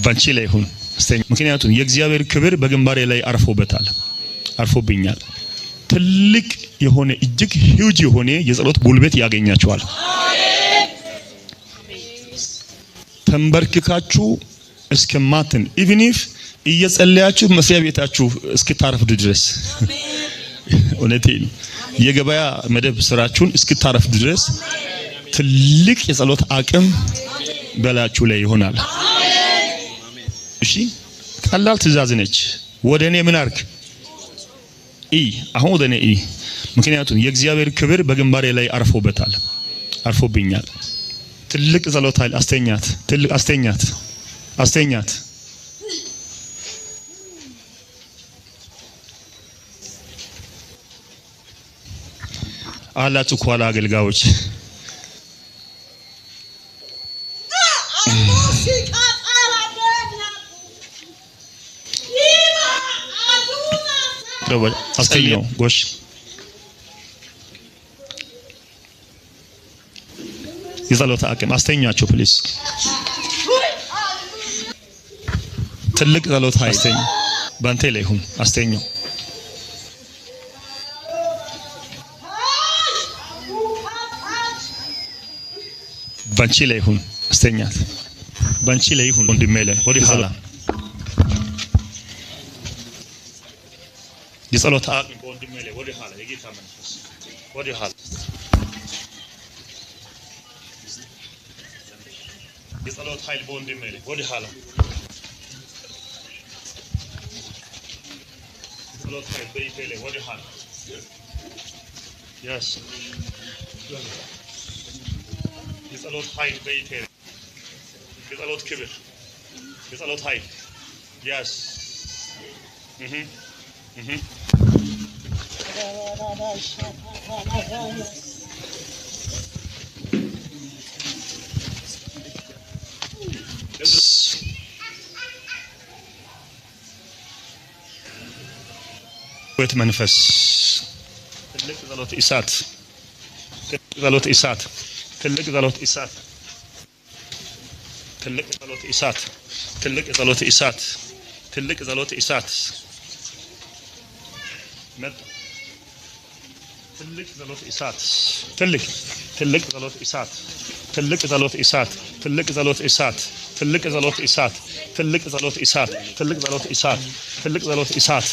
ባንቺ ላይ ይሁን አስተኛ። ምክንያቱም የእግዚአብሔር ክብር በግንባሬ ላይ አርፎብኛል። ትልቅ የሆነ እጅግ ሂውጅ የሆነ የጸሎት ጉልበት ያገኛቸዋል። ተንበርክካችሁ እስከማትን ኢቭን ኢፍ እየጸለያችሁ መስሪያ ቤታችሁ እስክታረፍዱ ድረስ እውነቴን የገበያ መደብ ስራችሁን እስክታረፍዱ ድረስ ትልቅ የጸሎት አቅም በላችሁ ላይ ይሆናል። እሺ ቀላል ትእዛዝ ነች። ወደኔ ምን አርክ አሁን ወደኔ ምክንያቱም የእግዚአብሔር ክብር በግንባሬ ላይ አርፎብኛል። ትልቅ ጸሎት ኃይል አስተኛት። ትልቅ አስተኛት። አላችሁ ኳላ አገልጋዮች አስተኛው ጎሽ የጸሎት አቅም አስተኛቸው ፕሊዝ። ትልቅ ጸሎት አስተኛ ባንተ ላይ ይሁን አስተኛው። ባንቺ ላይ ይሁን አስተኛት። ባንቺ ላይ ይሁን ወንድሜ ላይ ወዲ ኋላ የጸሎት አቅም ወንድሜ ላይ ወዲ ኋላ የጌታ መንፈስ ወዲ ኋላ የጸሎት ኃይል ወንድሜ ላይ ወዲ ኋላ የጸሎት ኃይል በይቴ ላይ ወዲ ኋላ yes የጸሎት ኃይል በይቴ የጸሎት ክብር የጸሎት ኃይል yes ወት መንፈስ ትልቅ ጸሎት ኢሳት ጸሎት ኢሳት ትልቅ ጸሎት ኢሳት ትልቅ ጸሎት ኢሳት ትልቅ ጸሎት ኢሳት ትልቅ ጸሎት ኢሳት መጥ ትልቅ ጸሎት ኢሳት ትልቅ ጸሎት ኢሳት ትልቅ ጸሎት ኢሳት ትልቅ ጸሎት ኢሳት ትልቅ ጸሎት ኢሳት ትልቅ ጸሎት ኢሳት ትልቅ ጸሎት ኢሳት ትልቅ ጸሎት ኢሳት